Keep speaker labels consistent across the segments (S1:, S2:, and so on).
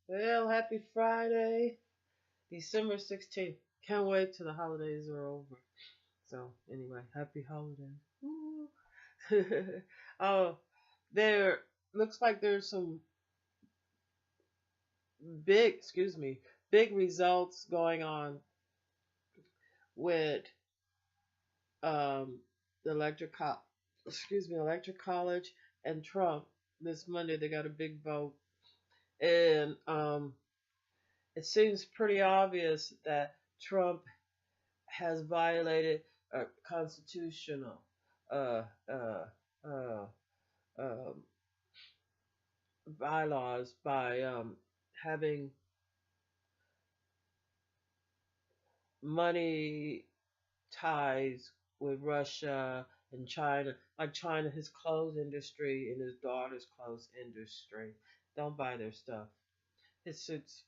S1: Well, happy Friday, December 16th. Can't wait till the holidays are over. So, anyway, happy holidays. Woo. Oh, there looks like there's some big results going on with um, the electric college and Trump. This Monday they got a big vote, and it seems pretty obvious that Trump has violated constitutional uh, uh, uh, um, bylaws by having money ties with Russia and China, like China, his clothes industry and his daughter's clothes industry. Don't buy their stuff. His suits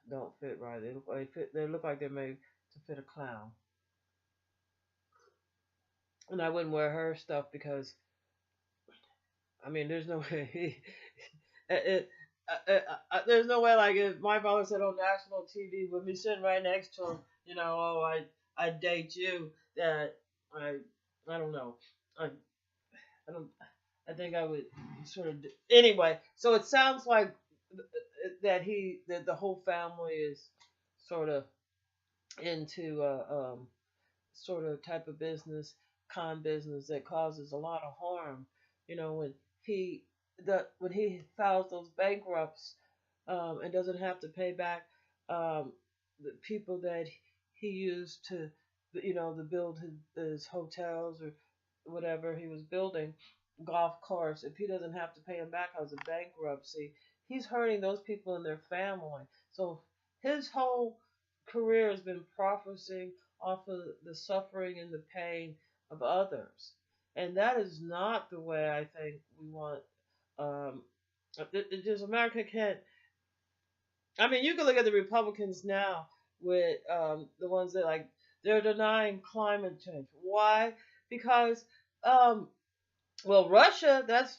S1: don't fit right. They look like they're made to fit a clown. And I wouldn't wear her stuff because I mean, there's no way. it, there's no way, like, if my father said on national TV with me sitting right next to him, oh, I date you. That I I don't know. I don't. I think I would sort of. Anyway, so it sounds like that the whole family is sort of into sort of type of business, con business that causes a lot of harm. When he when he files those bankrupts and doesn't have to pay back the people that he used to build his hotels or whatever he was building, golf course. If he doesn't have to pay them back because of bankruptcy, he's hurting those people and their family. So his whole career has been profiting off of the suffering and the pain of others. And that is not the way I think we want. Um, just America can't. I mean, you can look at the Republicans now with the ones that they're denying climate change. Why? Because um, well, Russia, that's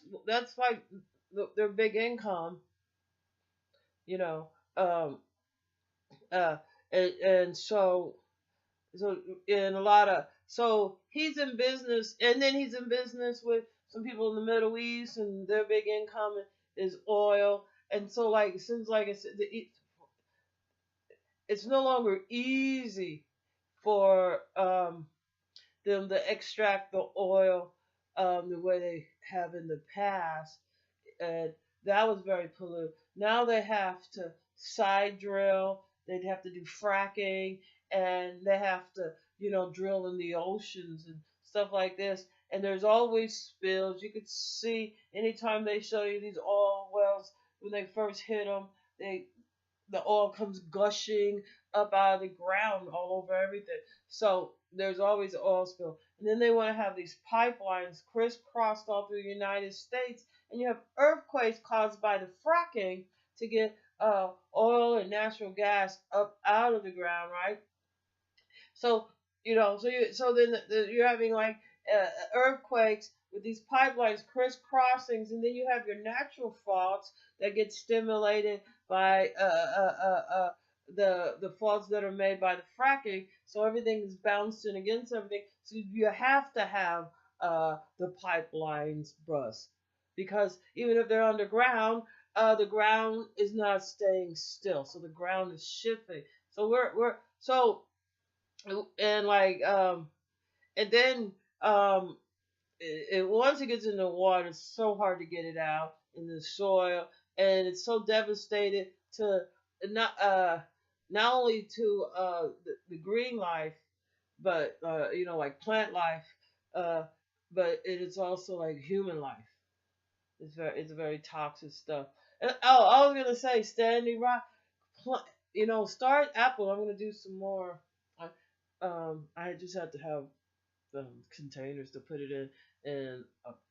S1: like their big income, you know. Um, uh, and so in a lot of so he's in business, and then he's in business with some people in the Middle East, and their big income is oil, and so like it seems like it's no longer easy for them to extract the oil the way they have in the past, and that was very polluted. Now they have to side drill, they'd have to do fracking, and they have to, drill in the oceans and stuff like this. And there's always spills. You could see anytime they show you these oil wells when they first hit them, they the oil comes gushing up out of the ground all over everything. So there's always an oil spill. And then they want to have these pipelines crisscrossed all through the United States. And you have earthquakes caused by the fracking to get oil and natural gas up out of the ground, right? So so then you're having like earthquakes with these pipelines crisscrossings, and then you have your natural faults that get stimulated by the faults that are made by the fracking. So everything is bouncing against everything. So you have to have the pipelines bust because even if they're underground, the ground is not staying still. So the ground is shifting. So we're so and like and then once it gets in the water, it's so hard to get it out in the soil, and it's so devastated to not not only to the green life, but like plant life, uh, but it is also like human life. It's very toxic stuff. And, oh, I was gonna say Standing Rock, start Apple. I'm gonna do some more. I just have to have containers to put it in, and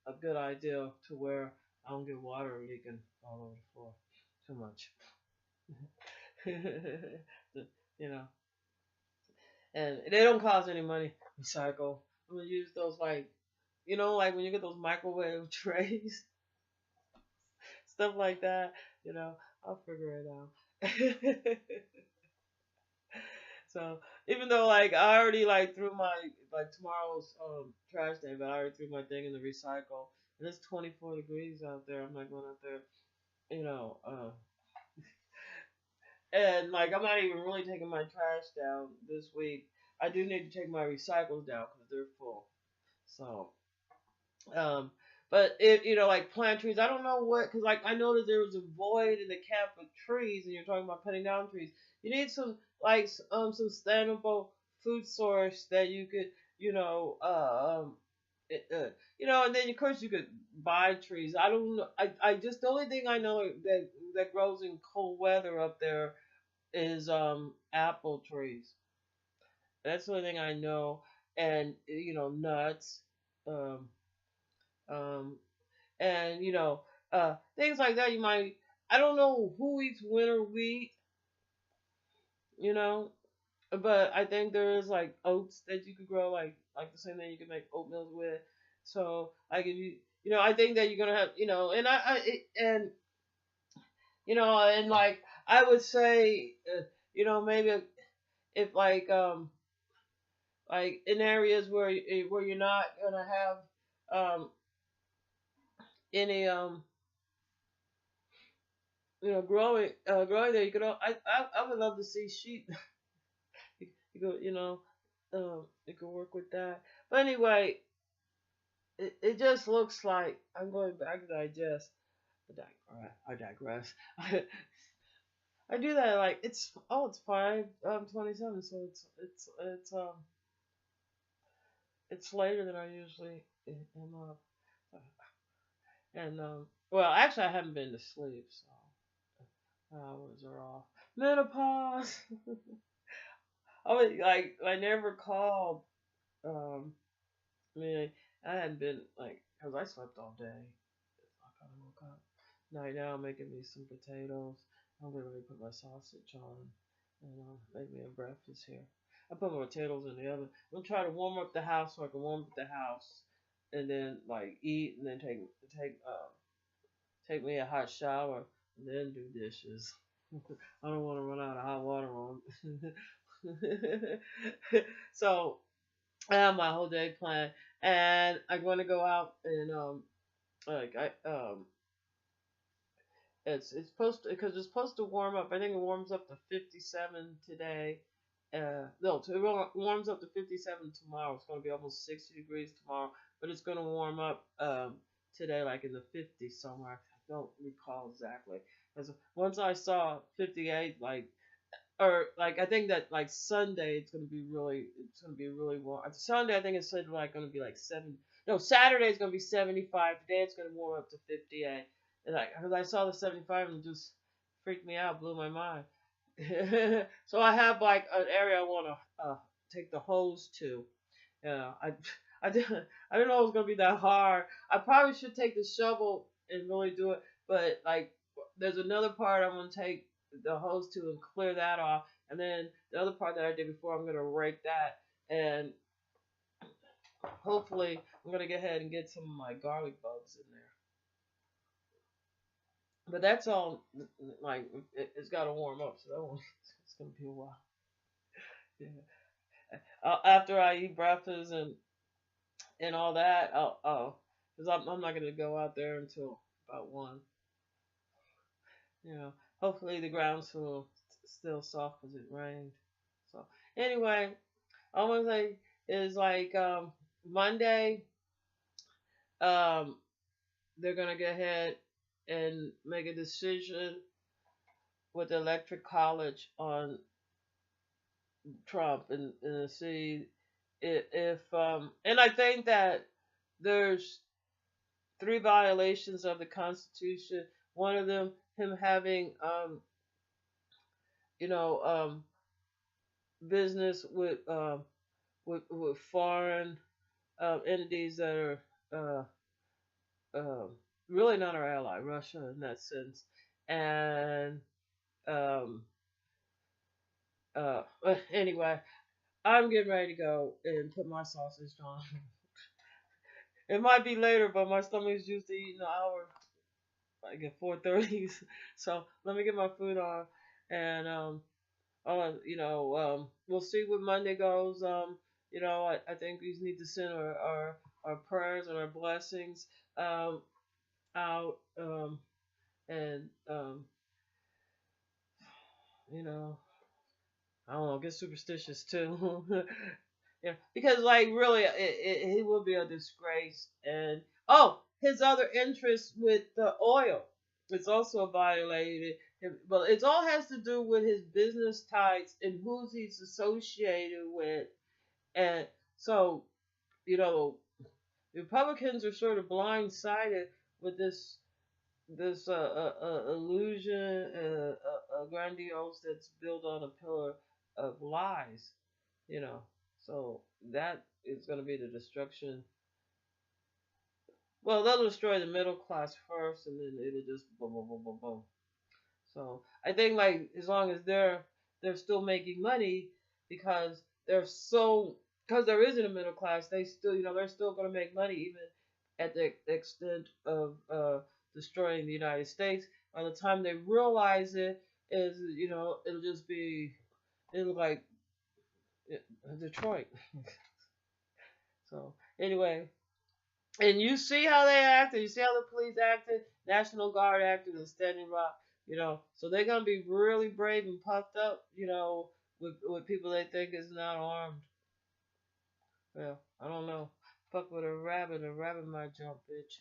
S1: a good idea to where I don't get water leaking all over the floor too much. you know, and they don't cost any money. Recycle. I'm gonna use those like when you get those microwave trays, stuff like that. You know, I'll figure it out. So even though like I already like threw my like tomorrow's trash day, but I already threw my thing in the recycle, and it's 24 degrees out there. I'm not going out there, you know, and like I'm not even really taking my trash down this week. I do need to take my recycles down because they're full. So um, but it, like plant trees. I don't know what, because like I noticed there was a void in the camp of trees, and you're talking about cutting down trees. You need some like some sustainable food source that you could, you know, and then of course you could buy trees. I don't know. I just the only thing I know that grows in cold weather up there is apple trees. That's the only thing I know, and nuts. Um, um, and things like that. You might, I don't know who eats winter wheat, you know, but I think there is like oats that you could grow, like the same thing you can make oatmeal with. So like if I think that you're gonna have, and and and like I would say, maybe if like in areas where you're not gonna have any growing there. You could. I would love to see sheep. You could, you could work with that. But anyway, it just looks like I'm going back to digest. I digress. I do that like it's 5:27, so it's later than I usually am up. And well, actually I haven't been to sleep, so hours are off. Menopause. I was like, I never called. I mean, I hadn't been like, cause I slept all day. I kind of woke up. Now I'm making me some potatoes. I'm gonna really put my sausage on and make me a breakfast here. I put my potatoes in the oven. I'm gonna try to warm up the house so I can warm up the house, and then like eat, and then take me a hot shower, and then do dishes. I don't want to run out of hot water on. So I have my whole day planned, and I'm going to go out and like I it's supposed to, because it's supposed to warm up. I think it warms up to 57 today. No, it warms up to 57 tomorrow. It's going to be almost 60 degrees tomorrow, but it's going to warm up today like in the 50s somewhere. I don't recall exactly. Because once I saw 58, like or like I think that like Sunday it's gonna be really warm. Sunday I think it's like gonna be like 7. No, Saturday it's gonna be 75. Today it's gonna warm up to 58. And like, cause I saw the 75 and it just freaked me out, blew my mind. So I have like an area I want to take the hose to. Yeah, I didn't know it was gonna be that hard. I probably should take the shovel and really do it, but like there's another part I'm gonna take the hose to and clear that off, and then the other part that I did before I'm gonna rake that, and hopefully I'm gonna get ahead and get some of my garlic bugs in there. But that's all. Like it's got to warm up, so that one it's gonna be a while. Yeah. After I eat breakfast and all that, because I'm not gonna go out there until about 1. You know, hopefully the ground's still soft because it rained. So anyway, all I'm gonna say is like Monday, um, they're gonna go ahead and make a decision with the electric college on Trump and see if and I think that there's 3 violations of the Constitution. One of them, him having you know business with foreign entities that are really not our ally, Russia in that sense, and um, anyway, I'm getting ready to go and put my sausage on. It might be later, but my stomach's used to eating an hour. like at 4:30. So let me get my food on, and we'll see what Monday goes. I think we need to send our prayers and our blessings um, out, and you know, I don't know, get superstitious too. Yeah, because like really, he will be a disgrace. And oh, his other interest with the oil, it's also violated. But it all has to do with his business ties and who he's associated with. And so, you know, Republicans are sort of blindsided with this illusion, grandiose that's built on a pillar of lies, you know. So that is going to be the destruction. Well, they'll destroy the middle class first, and then it'll just boom, boom, boom, boom, boom. So I think like as long as they're still making money because they're so because there isn't a middle class, they still they're still going to make money even at the extent of destroying the United States. By the time they realize it, is it'll just be it'll like Detroit. So anyway, and you see how they acted. You see how the police acted, National Guard acted, and Standing Rock. So they're gonna be really brave and puffed up. With people they think is not armed. Well, I don't know. Fuck with a rabbit might jump, bitch.